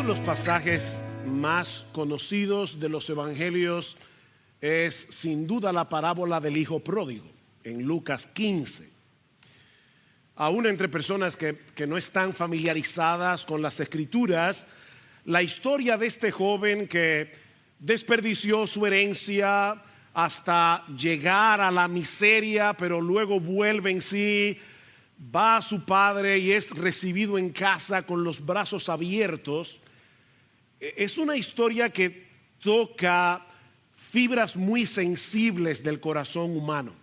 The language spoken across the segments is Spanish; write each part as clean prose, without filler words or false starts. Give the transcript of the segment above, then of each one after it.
los pasajes más conocidos de los evangelios es sin duda la parábola del hijo pródigo en Lucas 15. Aún entre personas que no están familiarizadas con las escrituras, la historia de este joven que desperdició su herencia hasta llegar a la miseria, pero luego vuelve en sí, va a su padre y es recibido en casa con los brazos abiertos. Es una historia que toca fibras muy sensibles del corazón humano.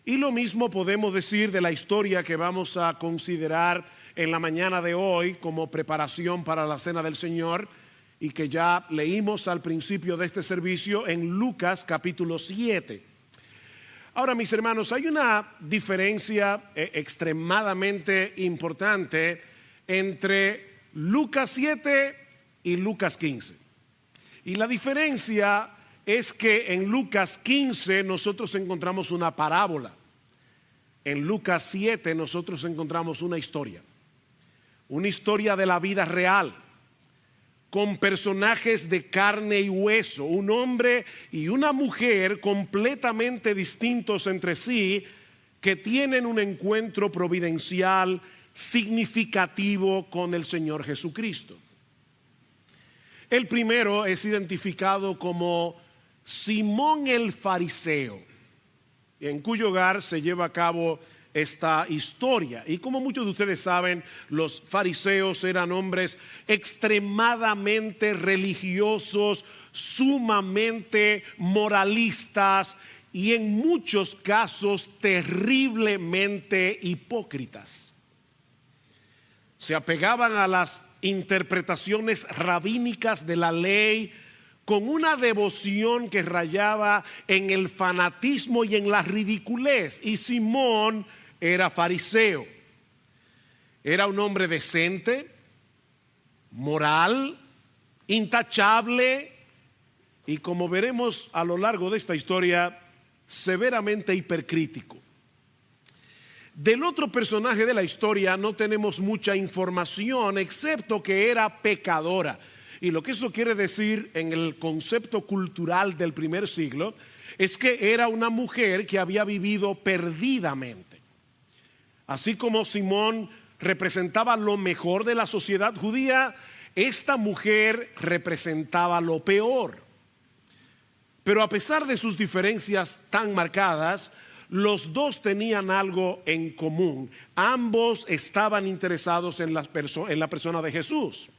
Y lo mismo podemos decir de la historia que vamos a considerar en la mañana de hoy como preparación para la Cena del Señor y que ya leímos al principio de este servicio en Lucas capítulo 7. Ahora, mis hermanos, hay una diferencia extremadamente importante entre Lucas 7 y Lucas 15. Y la diferencia es que en Lucas 15 nosotros encontramos una parábola. En Lucas 7 nosotros encontramos una historia de la vida real, con personajes de carne y hueso, un hombre y una mujer completamente distintos entre sí, que tienen un encuentro providencial significativo con el Señor Jesucristo. El primero es identificado como Simón el fariseo, en cuyo hogar se lleva a cabo esta historia. Y como muchos de ustedes saben, los fariseos eran hombres extremadamente religiosos, sumamente moralistas y en muchos casos terriblemente hipócritas. Se apegaban a las interpretaciones rabínicas de la ley con una devoción que rayaba en el fanatismo y en la ridiculez. Y Simón era fariseo. Era un hombre decente, moral, intachable y, como veremos a lo largo de esta historia, severamente hipercrítico. Del otro personaje de la historia no tenemos mucha información, excepto que era pecadora. Y lo que eso quiere decir en el concepto cultural del primer siglo es que era una mujer que había vivido perdidamente. Así como Simón representaba lo mejor de la sociedad judía, esta mujer representaba lo peor. Pero a pesar de sus diferencias tan marcadas, los dos tenían algo en común. Ambos estaban interesados en la persona de Jesús.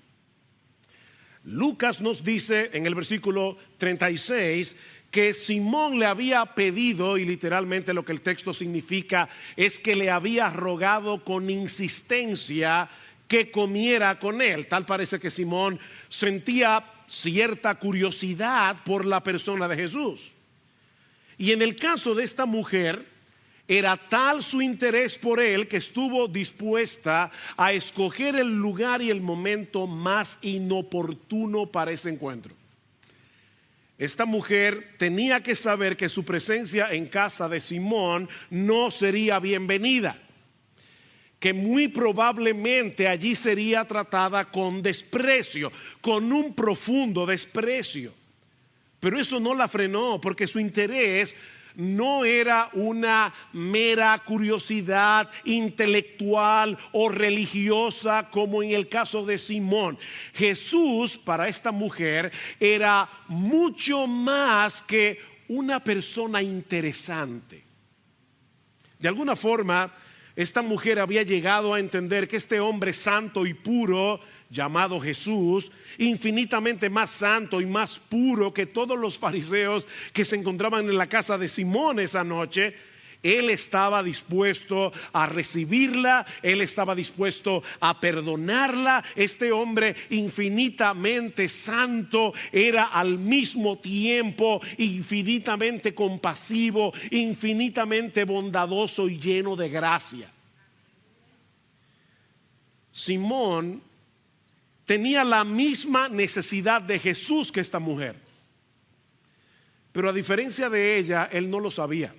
Lucas nos dice en el versículo 36 que Simón le había pedido, y literalmente lo que el texto significa es que le había rogado con insistencia que comiera con él. Tal parece que Simón sentía cierta curiosidad por la persona de Jesús. Y en el caso de esta mujer, era tal su interés por él que estuvo dispuesta a escoger el lugar y el momento más inoportuno para ese encuentro. Esta mujer tenía que saber que su presencia en casa de Simón no sería bienvenida, que muy probablemente allí sería tratada con desprecio, con un profundo desprecio. Pero eso no la frenó, porque su interés no era una mera curiosidad intelectual o religiosa como en el caso de Simón. Jesús para esta mujer era mucho más que una persona interesante. De alguna forma, esta mujer había llegado a entender que este hombre santo y puro llamado Jesús, infinitamente más santo y más puro que todos los fariseos que se encontraban en la casa de Simón esa noche, él estaba dispuesto a recibirla, él estaba dispuesto a perdonarla. Este hombre infinitamente santo era al mismo tiempo infinitamente compasivo, infinitamente bondadoso y lleno de gracia. Simón tenía la misma necesidad de Jesús que esta mujer, pero a diferencia de ella, él no lo sabía.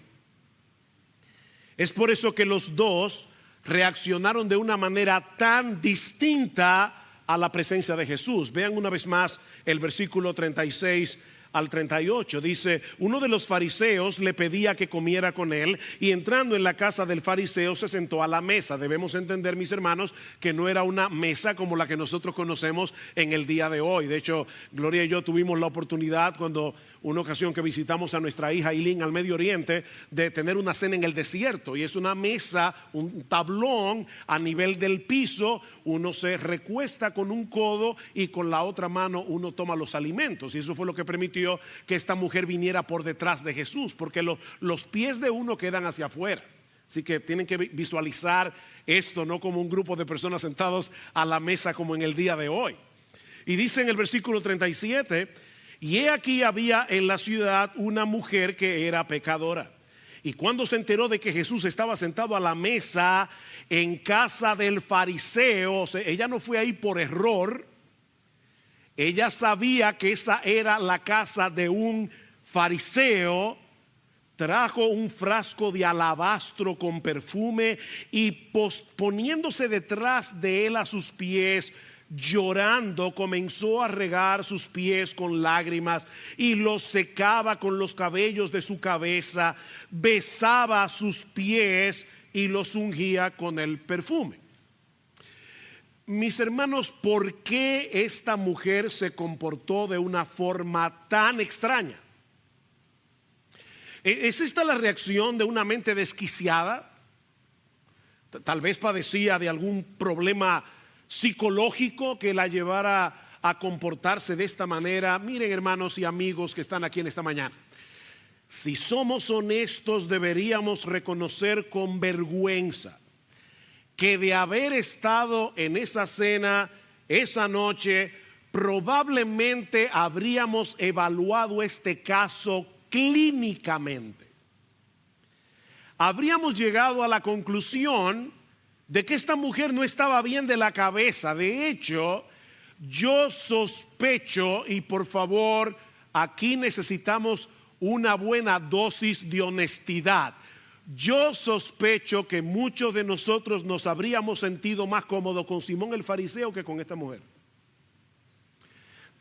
Es por eso que los dos reaccionaron de una manera tan distinta a la presencia de Jesús. Vean una vez más el versículo 36 al 38. Dice: uno de los fariseos le pedía que comiera con él, y entrando en la casa del fariseo se sentó a la mesa. Debemos entender, mis hermanos, que no era una mesa como la que nosotros conocemos en el día de hoy. De hecho, Gloria y yo tuvimos la oportunidad, cuando una ocasión que visitamos a nuestra hija Eileen al Medio Oriente, de tener una cena en el desierto, y es una mesa, un tablón a nivel del piso. Uno se recuesta con un codo y con la otra mano uno toma los alimentos, y eso fue lo que permitió que esta mujer viniera por detrás de Jesús, porque los pies de uno quedan hacia afuera. Así que tienen que visualizar esto no como un grupo de personas sentados a la mesa como en el día de hoy. Y dice en el versículo 37: y he aquí había en la ciudad una mujer que era pecadora. Y cuando se enteró de que Jesús estaba sentado a la mesa en casa del fariseo, o sea, ella no fue ahí por error. Ella sabía que esa era la casa de un fariseo. Trajo un frasco de alabastro con perfume y poniéndose detrás de él a sus pies, llorando, comenzó a regar sus pies con lágrimas y los secaba con los cabellos de su cabeza, besaba sus pies y los ungía con el perfume. Mis hermanos, ¿por qué esta mujer se comportó de una forma tan extraña? ¿Es esta la reacción de una mente desquiciada? Tal vez padecía de algún problema psicológico que la llevara a comportarse de esta manera. Miren, hermanos y amigos que están aquí en esta mañana, si somos honestos, deberíamos reconocer con vergüenza que de haber estado en esa cena esa noche, probablemente habríamos evaluado este caso clínicamente. Habríamos llegado a la conclusión de que esta mujer no estaba bien de la cabeza. De hecho, yo sospecho, y por favor, aquí necesitamos una buena dosis de honestidad. Yo sospecho que muchos de nosotros nos habríamos sentido más cómodos con Simón el fariseo que con esta mujer.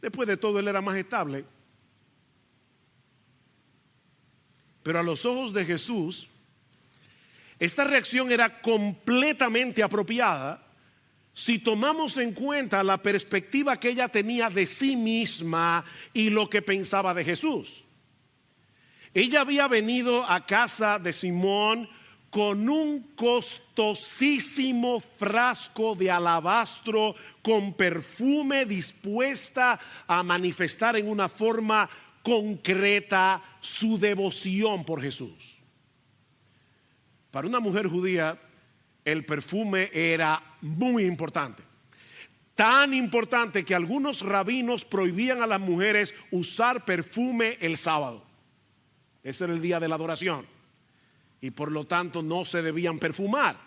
Después de todo, él era más estable. Pero a los ojos de Jesús, esta reacción era completamente apropiada si tomamos en cuenta la perspectiva que ella tenía de sí misma y lo que pensaba de Jesús. Ella había venido a casa de Simón con un costosísimo frasco de alabastro con perfume, dispuesta a manifestar en una forma concreta su devoción por Jesús. Para una mujer judía, el perfume era muy importante. Tan importante que algunos rabinos prohibían a las mujeres usar perfume el sábado. Ese era el día de la adoración. Y por lo tanto no se debían perfumar,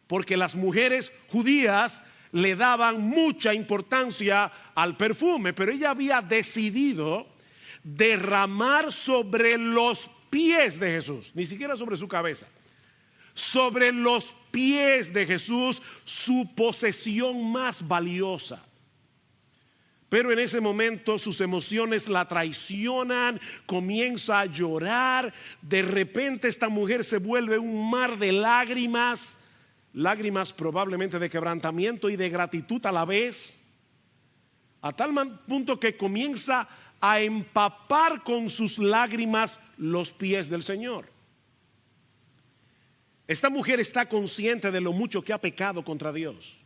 porque las mujeres judías le daban mucha importancia al perfume. Pero ella había decidido derramar sobre los pies de Jesús, ni siquiera sobre su cabeza, sobre los pies de Jesús, su posesión más valiosa. Pero en ese momento sus emociones la traicionan, comienza a llorar. De repente esta mujer se vuelve un mar de lágrimas, lágrimas probablemente de quebrantamiento y de gratitud a la vez, a tal punto que comienza a empapar con sus lágrimas los pies del Señor. Esta mujer está consciente de lo mucho que ha pecado contra Dios.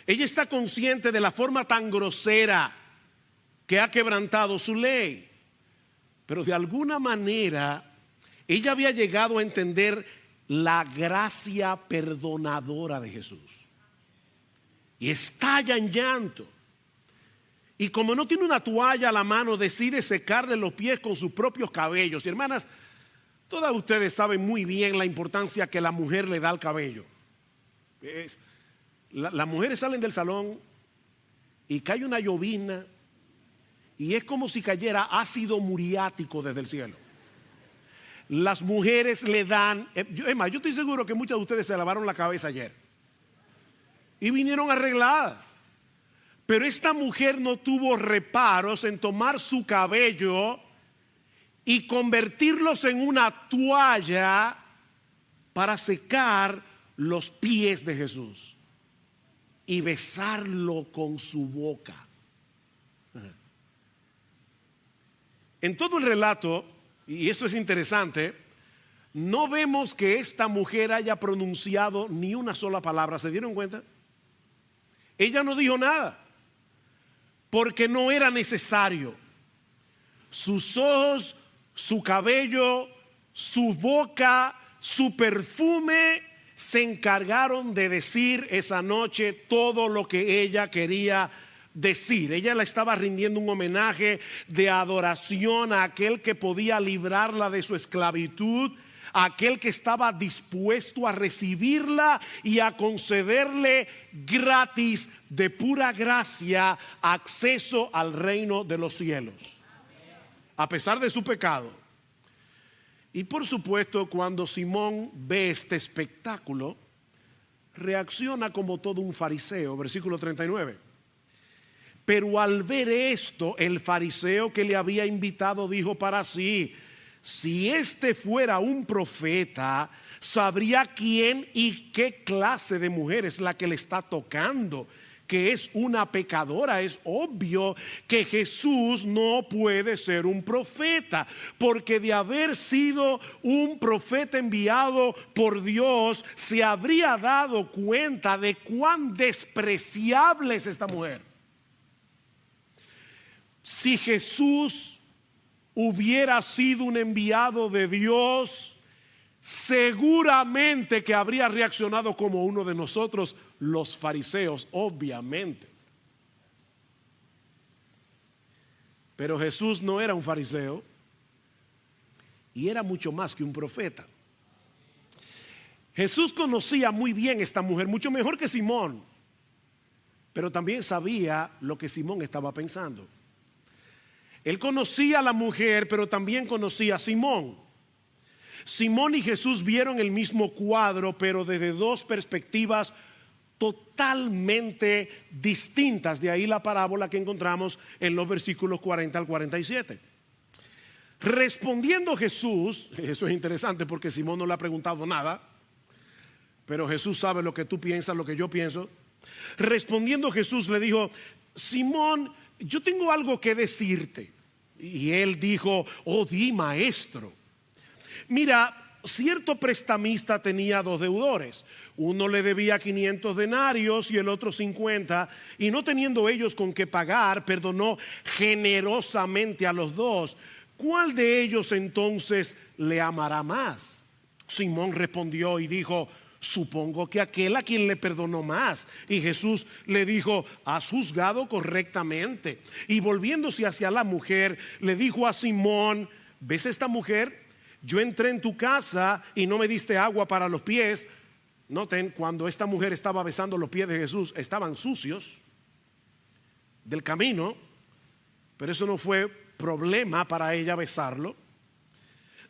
Ella está consciente de la forma tan grosera que ha quebrantado su ley. Pero de alguna manera ella había llegado a entender la gracia perdonadora de Jesús. Y estalla en llanto. Y como no tiene una toalla a la mano, decide secarle los pies con sus propios cabellos. Y hermanas, todas ustedes saben muy bien la importancia que la mujer le da al cabello. Las mujeres salen del salón y cae una llovizna y es como si cayera ácido muriático desde el cielo. Las mujeres le dan, yo estoy seguro que muchas de ustedes se lavaron la cabeza ayer y vinieron arregladas. Pero esta mujer no tuvo reparos en tomar su cabello y convertirlos en una toalla para secar los pies de Jesús y besarlo con su boca. En todo el relato, y esto es interesante, no vemos que esta mujer haya pronunciado ni una sola palabra. ¿Se dieron cuenta? Ella no dijo nada, porque no era necesario. Sus ojos, su cabello, su boca, su perfume se encargaron de decir esa noche todo lo que ella quería decir. Ella le estaba rindiendo un homenaje de adoración a aquel que podía librarla de su esclavitud, a aquel que estaba dispuesto a recibirla y a concederle gratis, de pura gracia, acceso al reino de los cielos, a pesar de su pecado. Y por supuesto, cuando Simón ve este espectáculo, reacciona como todo un fariseo. Versículo 39. Pero al ver esto, el fariseo que le había invitado dijo para sí: si este fuera un profeta, sabría quién y qué clase de mujer es la que le está tocando, que es una pecadora. Es obvio que Jesús no puede ser un profeta, porque de haber sido un profeta enviado por Dios, se habría dado cuenta de cuán despreciable es esta mujer. Si Jesús hubiera sido un enviado de Dios, seguramente que habría reaccionado como uno de nosotros, los fariseos, obviamente. Pero Jesús no era un fariseo y era mucho más que un profeta. Jesús conocía muy bien a esta mujer, mucho mejor que Simón, pero también sabía lo que Simón estaba pensando. Él conocía a la mujer, pero también conocía a Simón. Simón y Jesús vieron el mismo cuadro, pero desde dos perspectivas totalmente distintas. De ahí la parábola que encontramos en los versículos 40 al 47. Respondiendo Jesús, eso es interesante porque Simón no le ha preguntado nada, pero Jesús sabe lo que tú piensas, lo que yo pienso. Respondiendo Jesús le dijo: Simón, yo tengo algo que decirte. Y él dijo: oh, di, maestro. Mira, cierto prestamista tenía dos deudores. Uno le debía 500 denarios y el otro 50, y no teniendo ellos con qué pagar, perdonó generosamente a los dos. ¿Cuál de ellos entonces le amará más? Simón respondió y dijo: supongo que aquel a quien le perdonó más. Y Jesús le dijo: has juzgado correctamente. Y volviéndose hacia la mujer, le dijo a Simón: ¿ves esta mujer? Yo entré en tu casa y no me diste agua para los pies. Noten, cuando esta mujer estaba besando los pies de Jesús, estaban sucios del camino, pero eso no fue problema para ella besarlo.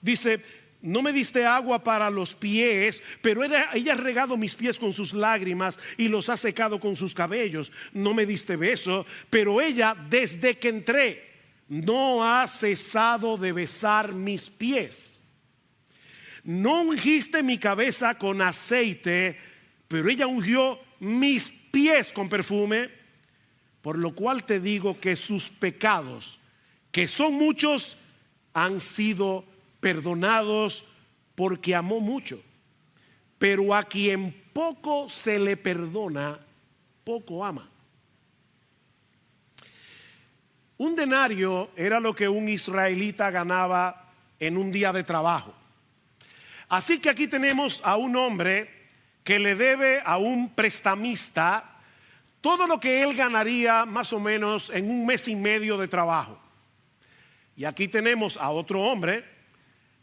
Dice: no me diste agua para los pies, pero ella ha regado mis pies con sus lágrimas y los ha secado con sus cabellos. No me diste beso, pero ella, desde que entré, no ha cesado de besar mis pies. No ungiste mi cabeza con aceite, pero ella ungió mis pies con perfume. Por lo cual te digo que sus pecados, que son muchos, han sido perdonados, porque amó mucho. Pero a quien poco se le perdona, poco ama. Un denario era lo que un israelita ganaba en un día de trabajo. Así que aquí tenemos a un hombre que le debe a un prestamista todo lo que él ganaría más o menos en un mes y medio de trabajo. Y aquí tenemos a otro hombre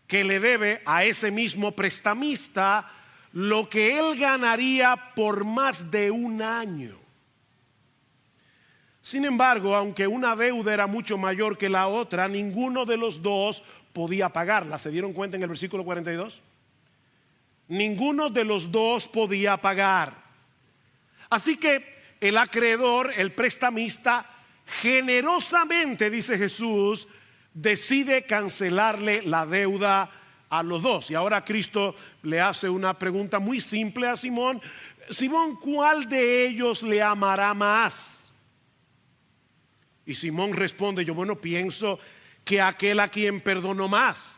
que le debe a ese mismo prestamista lo que él ganaría por más de un año. Sin embargo, aunque una deuda era mucho mayor que la otra, ninguno de los dos podía pagarla. ¿Se dieron cuenta en el versículo 42? Ninguno de los dos podía pagar. Así que el acreedor, el prestamista, generosamente, dice Jesús, decide cancelarle la deuda a los dos. Y ahora Cristo le hace una pregunta muy simple a Simón: Simón, ¿cuál de ellos le amará más? Y Simón responde: yo pienso que aquel a quien perdonó más.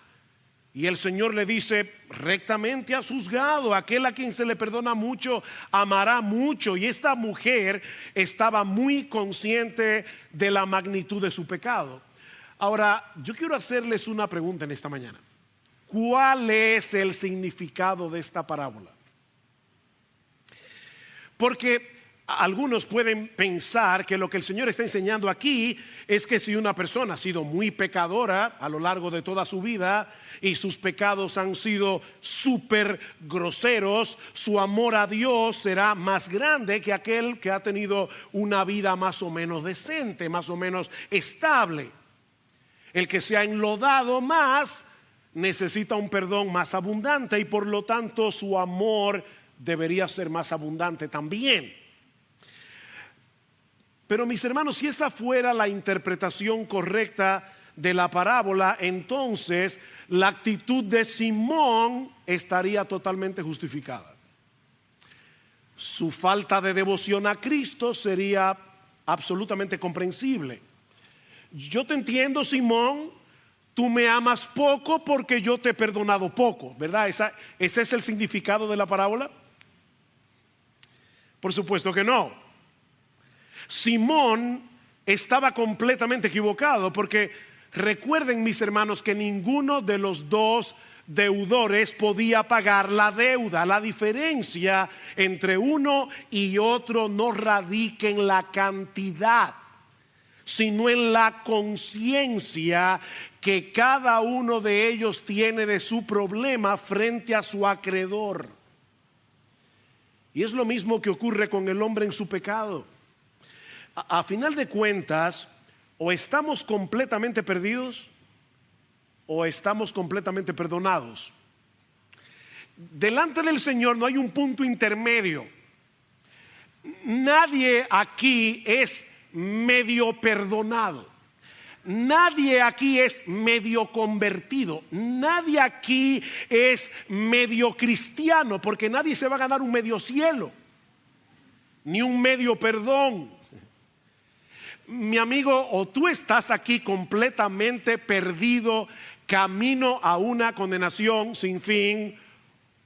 Y el Señor le dice: rectamente has juzgado, aquel a quien se le perdona mucho, amará mucho. Y esta mujer estaba muy consciente de la magnitud de su pecado. Ahora, yo quiero hacerles una pregunta en esta mañana. ¿Cuál es el significado de esta parábola? Porque algunos pueden pensar que lo que el Señor está enseñando aquí es que si una persona ha sido muy pecadora a lo largo de toda su vida y sus pecados han sido súper groseros, su amor a Dios será más grande que aquel que ha tenido una vida más o menos decente, más o menos estable. El que se ha enlodado más necesita un perdón más abundante y por lo tanto su amor debería ser más abundante también. Pero mis hermanos, si esa fuera la interpretación correcta de la parábola, entonces la actitud de Simón estaría totalmente justificada. Su falta de devoción a Cristo sería absolutamente comprensible. Yo te entiendo, Simón, tú me amas poco porque yo te he perdonado poco, ¿verdad? ¿Ese es el significado de la parábola? Por supuesto que no. Simón estaba completamente equivocado, porque recuerden, mis hermanos, que ninguno de los dos deudores podía pagar la deuda. La diferencia entre uno y otro no radica en la cantidad, sino en la conciencia que cada uno de ellos tiene de su problema frente a su acreedor. Y es lo mismo que ocurre con el hombre en su pecado. A final de cuentas, o estamos completamente perdidos o estamos completamente perdonados. Delante del Señor no hay un punto intermedio. Nadie aquí es medio perdonado. Nadie aquí es medio convertido. Nadie aquí es medio cristiano, porque nadie se va a ganar un medio cielo, ni un medio perdón. Mi amigo, o tú estás aquí completamente perdido, camino a una condenación sin fin,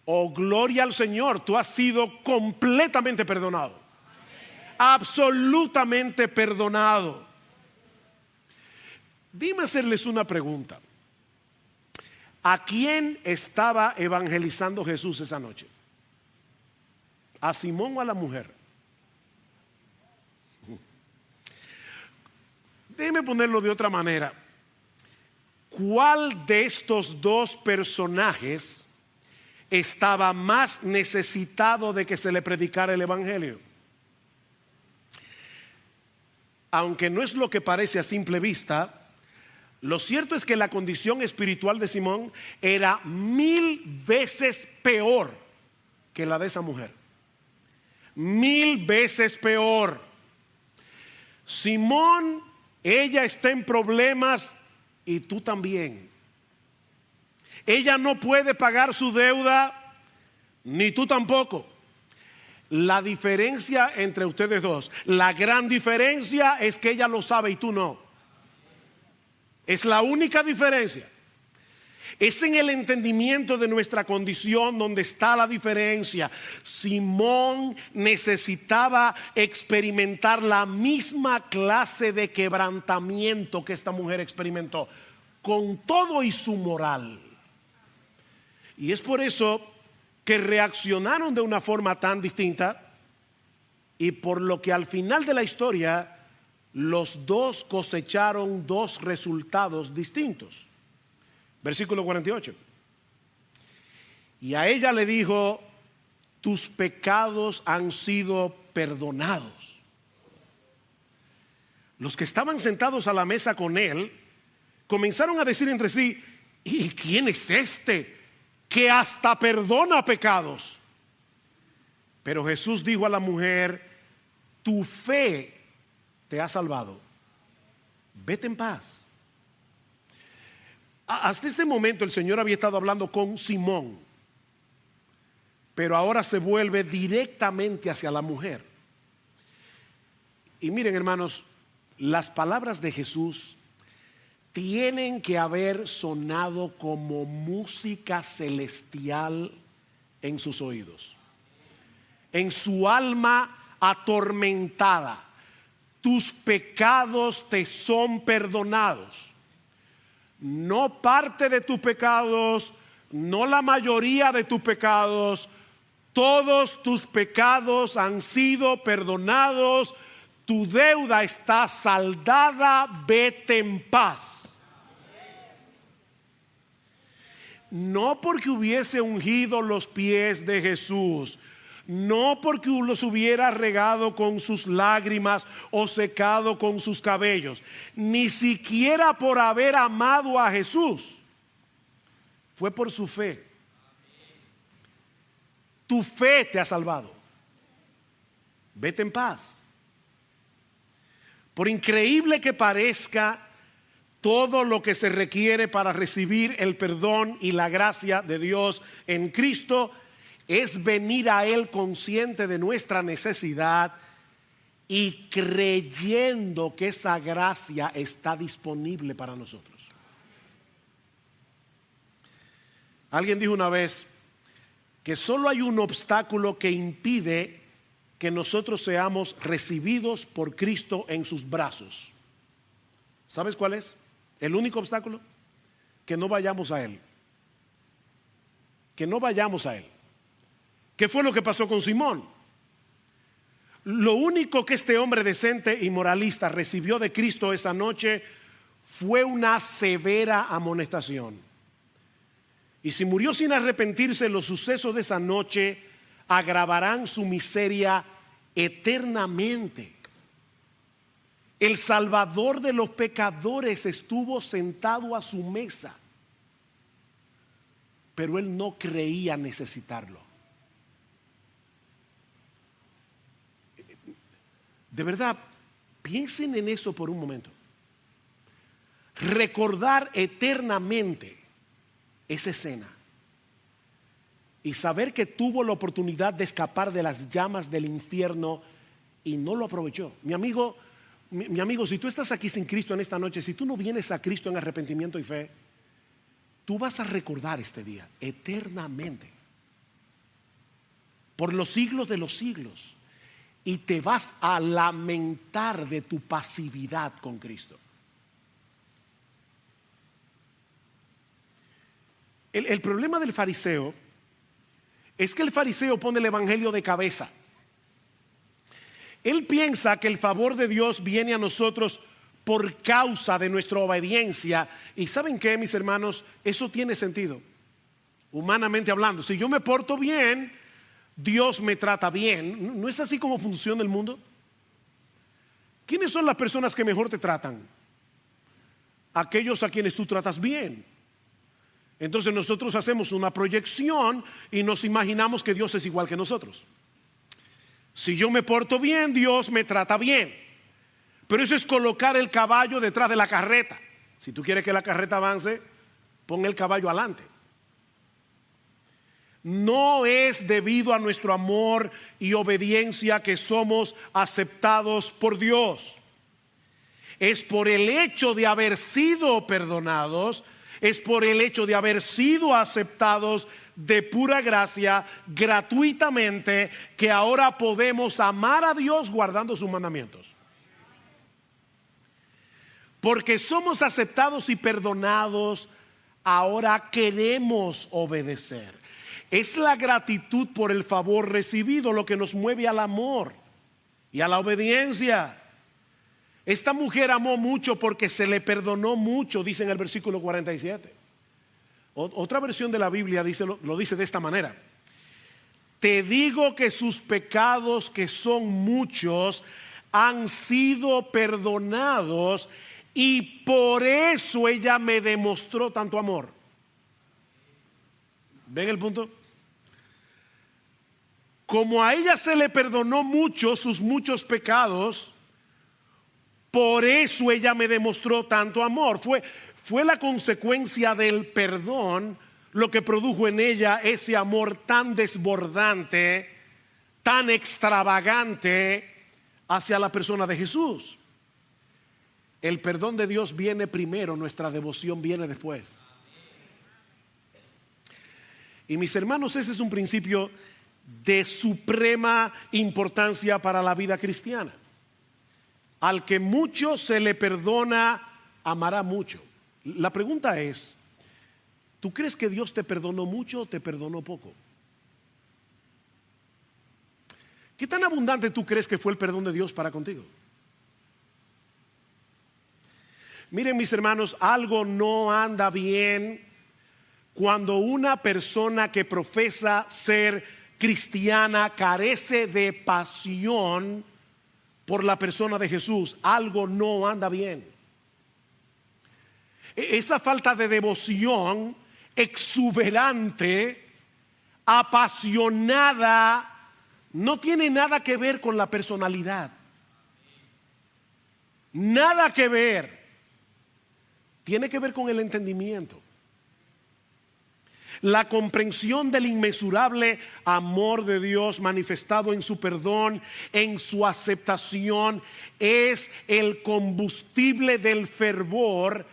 o gloria al Señor, tú has sido completamente perdonado. Absolutamente perdonado. Dime hacerles una pregunta. ¿A quién estaba evangelizando Jesús esa noche? ¿A Simón o a la mujer? Déjeme ponerlo de otra manera. ¿Cuál de estos dos personajes estaba más necesitado de que se le predicara el evangelio? Aunque no es lo que parece a simple vista, lo cierto es que la condición espiritual de Simón era 1000 veces peor que la de esa mujer. 1000 veces peor. Simón, ella está en problemas y tú también. Ella no puede pagar su deuda, ni tú tampoco. La diferencia entre ustedes dos, la gran diferencia es que ella lo sabe y tú no. Es la única diferencia. Es en el entendimiento de nuestra condición donde está la diferencia. Simón necesitaba experimentar la misma clase de quebrantamiento que esta mujer experimentó, con todo y su moral. Y es por eso que reaccionaron de una forma tan distinta, y por lo que al final de la historia los dos cosecharon dos resultados distintos. Versículo 48. Y a ella le dijo: tus pecados han sido perdonados. Los que estaban sentados a la mesa con él comenzaron a decir entre sí: ¿y quién es este que hasta perdona pecados? Pero Jesús dijo a la mujer: tu fe te ha salvado. Vete en paz. Hasta este momento el Señor había estado hablando con Simón, pero ahora se vuelve directamente hacia la mujer. Y miren, hermanos, las palabras de Jesús tienen que haber sonado como música celestial en sus oídos, en su alma atormentada. Tus pecados te son perdonados. No parte de tus pecados, no la mayoría de tus pecados. Todos tus pecados han sido perdonados. Tu deuda está saldada. Vete en paz. No porque hubiese ungido los pies de Jesús, no porque los hubiera regado con sus lágrimas o secado con sus cabellos, ni siquiera por haber amado a Jesús. Fue por su fe. Tu fe te ha salvado. Vete en paz. Por increíble que parezca, todo lo que se requiere para recibir el perdón y la gracia de Dios en Cristo es venir a Él consciente de nuestra necesidad y creyendo que esa gracia está disponible para nosotros. Alguien dijo una vez que solo hay un obstáculo que impide que nosotros seamos recibidos por Cristo en sus brazos. ¿Sabes cuál es? El único obstáculo, que no vayamos a Él. Que no vayamos a Él. ¿Qué fue lo que pasó con Simón? Lo único que este hombre decente y moralista recibió de Cristo esa noche fue una severa amonestación. Y si murió sin arrepentirse, los sucesos de esa noche agravarán su miseria eternamente. El Salvador de los pecadores estuvo sentado a su mesa, pero él no creía necesitarlo. De verdad, piensen en eso por un momento. Recordar eternamente esa escena y saber que tuvo la oportunidad de escapar de las llamas del infierno y no lo aprovechó. Mi amigo, si tú estás aquí sin Cristo en esta noche, si tú no vienes a Cristo en arrepentimiento y fe, tú vas a recordar este día eternamente, por los siglos de los siglos, y te vas a lamentar de tu pasividad con Cristo. El problema del fariseo es que el fariseo pone el evangelio de cabeza. Él piensa que el favor de Dios viene a nosotros por causa de nuestra obediencia. Y ¿saben qué, mis hermanos? Eso tiene sentido, humanamente hablando. Si yo me porto bien, Dios me trata bien. ¿No es así como funciona el mundo? ¿Quiénes son las personas que mejor te tratan? Aquellos a quienes tú tratas bien. Entonces nosotros hacemos una proyección y nos imaginamos que Dios es igual que nosotros. Si yo me porto bien, Dios me trata bien. Pero eso es colocar el caballo detrás de la carreta. Si tú quieres que la carreta avance, pon el caballo adelante. No es debido a nuestro amor y obediencia que somos aceptados por Dios. Es por el hecho de haber sido perdonados, es por el hecho de haber sido aceptados de pura gracia, gratuitamente, que ahora podemos amar a Dios guardando sus mandamientos. Porque somos aceptados y perdonados, ahora queremos obedecer. Es la gratitud por el favor recibido lo que nos mueve al amor y a la obediencia. Esta mujer amó mucho porque se le perdonó mucho, dice en el versículo 47. Otra versión de la Biblia lo dice de esta manera: te digo que sus pecados, que son muchos, han sido perdonados, y por eso ella me demostró tanto amor. ¿Ven el punto? como a ella se le perdonó mucho sus muchos pecados, por eso ella me demostró tanto amor. Fue la consecuencia del perdón lo que produjo en ella ese amor tan desbordante, tan extravagante hacia la persona de Jesús. El perdón de Dios viene primero, nuestra devoción viene después. Y mis hermanos, ese es un principio de suprema importancia para la vida cristiana. Al que mucho se le perdona, amará mucho. La pregunta es, ¿tú crees que Dios te perdonó mucho o te perdonó poco? ¿Qué tan abundante tú crees que fue el perdón de Dios para contigo? Miren, mis hermanos, algo no anda bien cuando una persona que profesa ser cristiana carece de pasión por la persona de Jesús. Algo no anda bien. Esa falta de devoción exuberante, apasionada, no tiene nada que ver con la personalidad. Nada que ver. Tiene que ver con el entendimiento. La comprensión del inmensurable amor de Dios manifestado en su perdón, en su aceptación, es el combustible del fervor,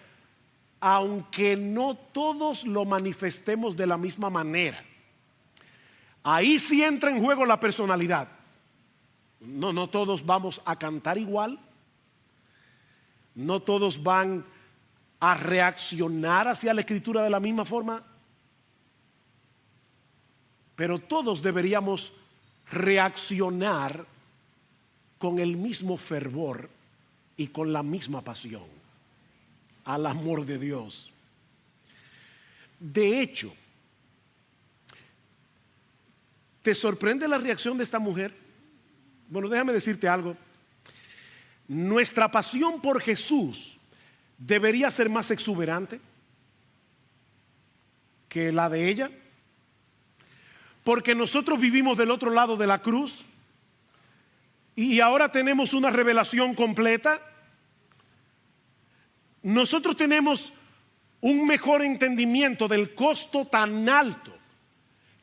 aunque no todos lo manifestemos de la misma manera. Ahí sí entra en juego la personalidad. No todos vamos a cantar igual. No todos van a reaccionar hacia la Escritura de la misma forma. Pero todos deberíamos reaccionar con el mismo fervor y con la misma pasión al amor de Dios. De hecho, ¿te sorprende la reacción de esta mujer? Bueno, déjame decirte algo. Nuestra pasión por Jesús debería ser más exuberante que la de ella. Porque nosotros vivimos del otro lado de la cruz y ahora tenemos una revelación completa. Nosotros tenemos un mejor entendimiento del costo tan alto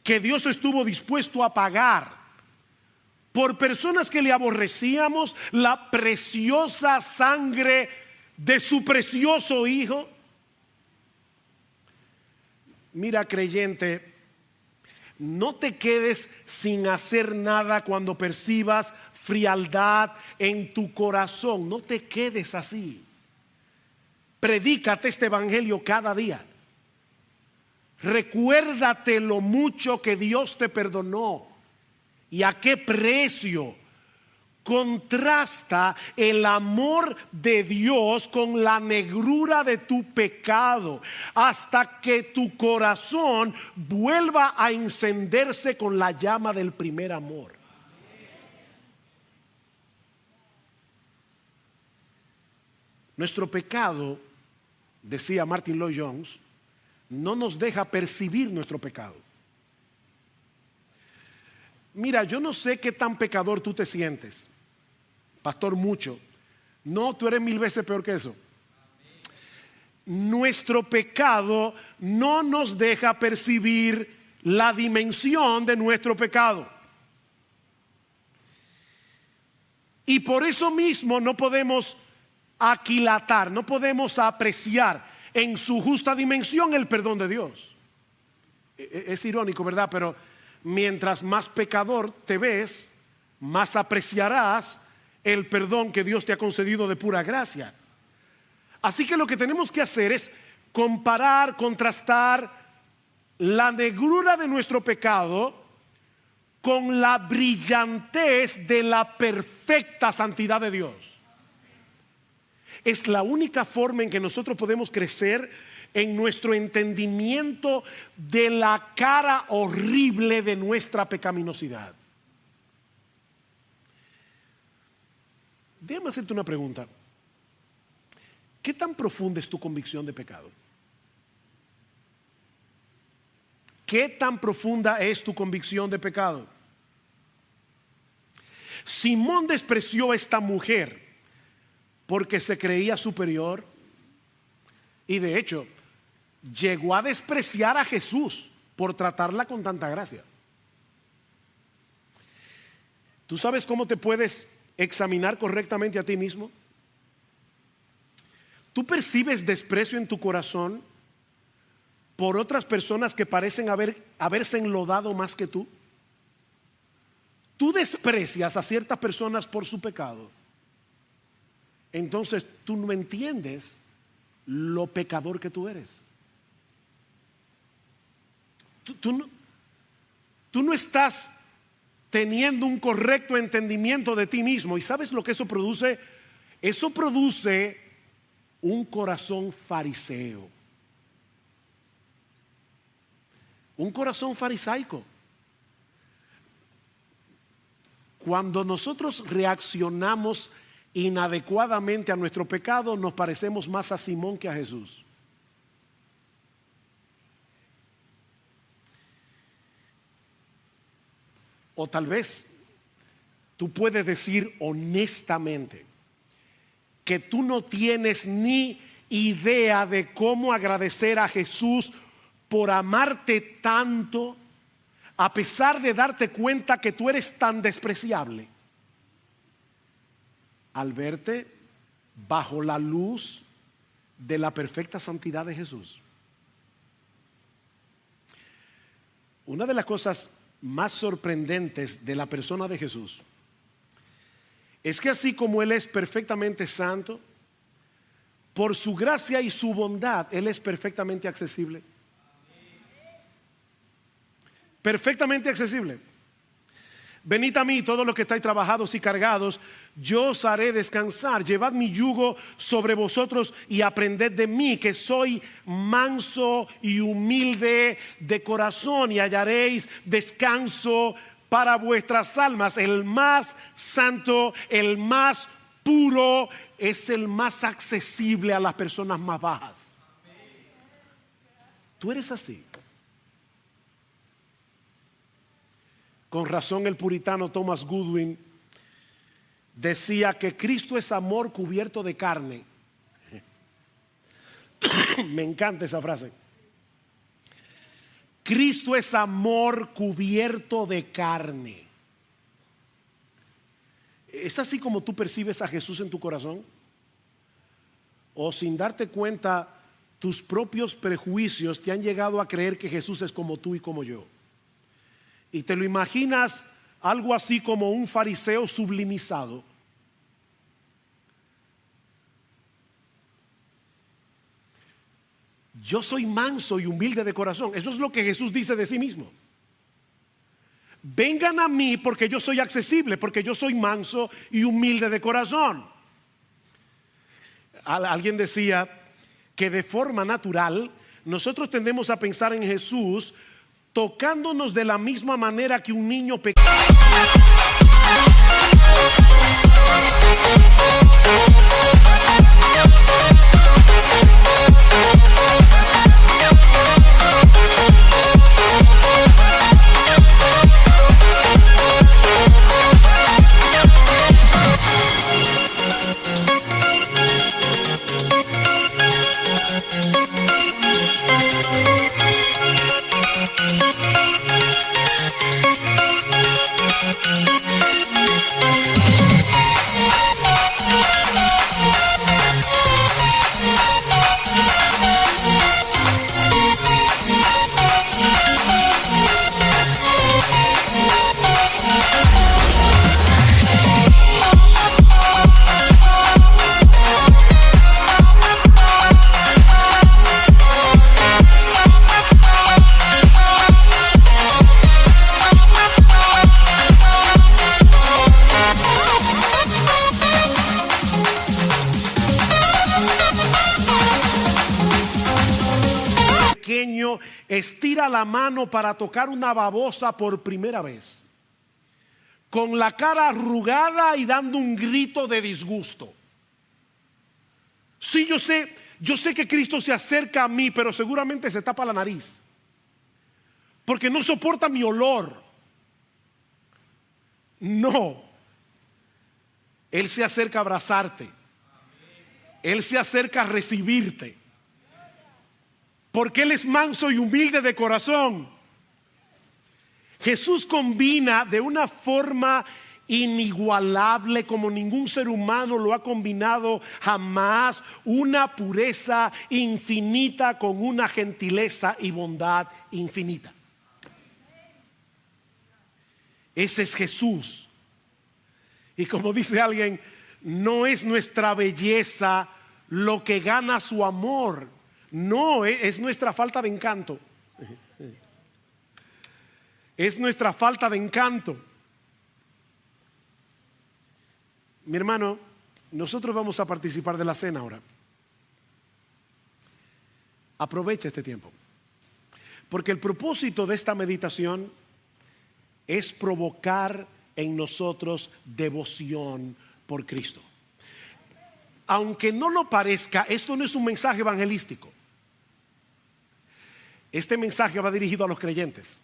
que Dios estuvo dispuesto a pagar por personas que le aborrecíamos, la preciosa sangre de su precioso Hijo. Mira, creyente, no te quedes sin hacer nada cuando percibas frialdad en tu corazón. No te quedes así. Predícate este evangelio cada día. Recuérdate lo mucho que Dios te perdonó y a qué precio. Contrasta el amor de Dios con la negrura de tu pecado hasta que tu corazón vuelva a encenderse con la llama del primer amor. Nuestro pecado, decía Martin Lloyd-Jones, no nos deja percibir nuestro pecado. Mira, yo no sé qué tan pecador tú te sientes. Pastor, mucho. No, tú eres 1000 veces peor que eso. Nuestro pecado no nos deja percibir la dimensión de nuestro pecado. Y por eso mismo no podemos aquilatar, no podemos apreciar en su justa dimensión el perdón de Dios. Es irónico, ¿verdad? Pero mientras más pecador te ves, más apreciarás el perdón que Dios te ha concedido de pura gracia. Así que lo que tenemos que hacer es comparar, contrastar la negrura de nuestro pecado con la brillantez de la perfecta santidad de Dios. Es la única forma en que nosotros podemos crecer en nuestro entendimiento de la cara horrible de nuestra pecaminosidad. Déjame hacerte una pregunta. ¿Qué tan profunda es tu convicción de pecado? ¿Qué tan profunda es tu convicción de pecado? Simón despreció a esta mujer porque se creía superior y de hecho llegó a despreciar a Jesús por tratarla con tanta gracia. ¿Tú sabes cómo te puedes examinar correctamente a ti mismo? ¿Tú percibes desprecio en tu corazón por otras personas que parecen haberse enlodado más que tú? ¿Tú desprecias a ciertas personas por su pecado? Entonces tú no entiendes lo pecador que tú eres. Tú no estás teniendo un correcto entendimiento de ti mismo. ¿Y sabes lo que eso produce? Eso produce un corazón fariseo. Un corazón farisaico. Cuando nosotros reaccionamos inadecuadamente a nuestro pecado, nos parecemos más a Simón que a Jesús. O tal vez tú puedes decir honestamente que tú no tienes ni idea de cómo agradecer a Jesús por amarte tanto, a pesar de darte cuenta que tú eres tan despreciable, al verte bajo la luz de la perfecta santidad de Jesús. Una de las cosas más sorprendentes de la persona de Jesús es que así como Él es perfectamente santo, por su gracia y su bondad, Él es perfectamente accesible. Perfectamente accesible. Venid a mí todos los que estáis trabajados y cargados, yo os haré descansar. Llevad mi yugo sobre vosotros y aprended de mí, que soy manso y humilde de corazón, y hallaréis descanso para vuestras almas. El más santo, el más puro, es el más accesible a las personas más bajas. Tú eres así. Con razón el puritano Thomas Goodwin decía que Cristo es amor cubierto de carne. Me encanta esa frase. Cristo es amor cubierto de carne. ¿Es así como tú percibes a Jesús en tu corazón? ¿O sin darte cuenta tus propios prejuicios te han llegado a creer que Jesús es como tú y como yo? Y te lo imaginas algo así como un fariseo sublimizado. Yo soy manso y humilde de corazón. Eso es lo que Jesús dice de sí mismo. Vengan a mí porque yo soy accesible, porque yo soy manso y humilde de corazón. Alguien decía que de forma natural nosotros tendemos a pensar en Jesús tocándonos de la misma manera que un niño pequeño. Estira la mano para tocar una babosa por primera vez, con la cara arrugada y dando un grito de disgusto. Sí, yo sé que Cristo se acerca a mí, pero seguramente se tapa la nariz, porque no soporta mi olor. No, Él se acerca a abrazarte. Él se acerca a recibirte. Porque Él es manso y humilde de corazón. Jesús combina de una forma inigualable, como ningún ser humano lo ha combinado jamás, una pureza infinita con una gentileza y bondad infinita. Ese es Jesús. Y como dice alguien, no es nuestra belleza lo que gana su amor. No, es nuestra falta de encanto. Es nuestra falta de encanto. Mi hermano, nosotros vamos a participar de la cena ahora. Aprovecha este tiempo. Porque el propósito de esta meditación es provocar en nosotros devoción por Cristo. Aunque no lo parezca, esto no es un mensaje evangelístico. Este mensaje va dirigido a los creyentes.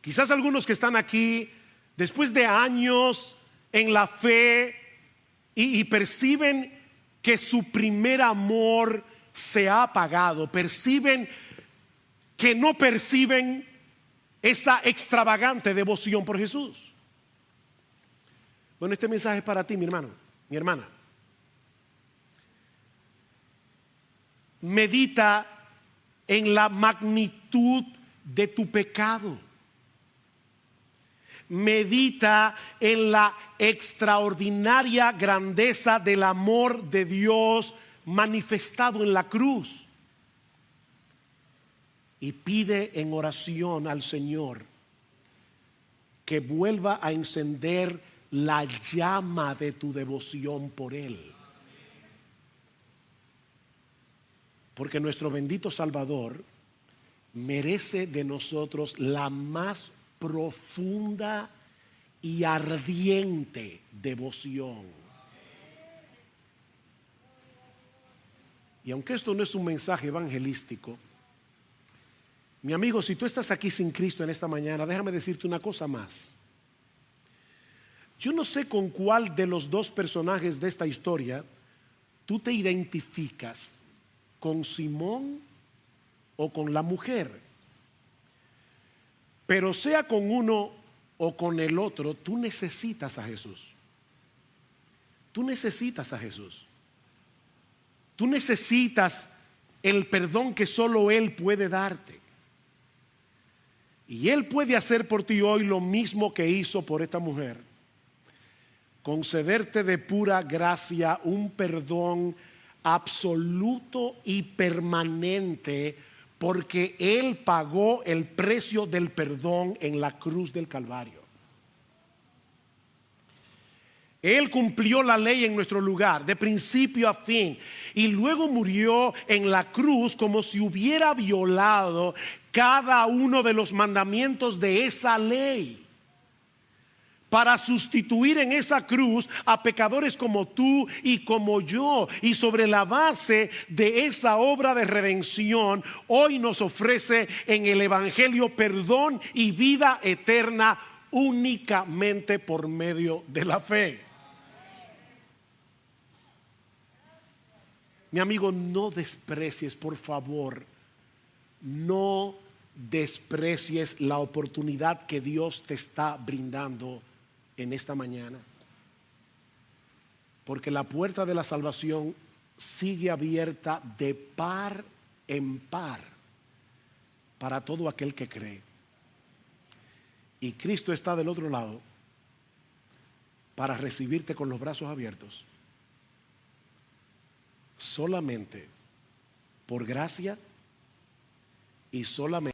Quizás algunos que están aquí después de años en la fe y perciben que su primer amor se ha apagado, perciben que no perciben esa extravagante devoción por Jesús. Bueno, este mensaje es para ti, mi hermano, mi hermana. Medita en la magnitud de tu pecado. Medita en la extraordinaria grandeza del amor de Dios manifestado en la cruz. Y pide en oración al Señor que vuelva a encender la llama de tu devoción por Él. Porque nuestro bendito Salvador merece de nosotros la más profunda y ardiente devoción. Y aunque esto no es un mensaje evangelístico, mi amigo, si tú estás aquí sin Cristo en esta mañana, déjame decirte una cosa más. Yo no sé con cuál de los dos personajes de esta historia tú te identificas, con Simón o con la mujer. Pero sea con uno o con el otro, tú necesitas a Jesús. Tú necesitas a Jesús. Tú necesitas el perdón que solo Él puede darte. Y Él puede hacer por ti hoy lo mismo que hizo por esta mujer. Concederte de pura gracia un perdón absoluto y permanente, porque Él pagó el precio del perdón en la cruz del Calvario. Él cumplió la ley en nuestro lugar, de principio a fin, y luego murió en la cruz como si hubiera violado cada uno de los mandamientos de esa ley, para sustituir en esa cruz a pecadores como tú y como yo. Y sobre la base de esa obra de redención, hoy nos ofrece en el Evangelio perdón y vida eterna únicamente por medio de la fe. Mi amigo, no desprecies, por favor, no desprecies la oportunidad que Dios te está brindando en esta mañana. Porque la puerta de la salvación sigue abierta de par en par para todo aquel que cree. Y Cristo está del otro lado para recibirte con los brazos abiertos. Solamente por gracia y solamente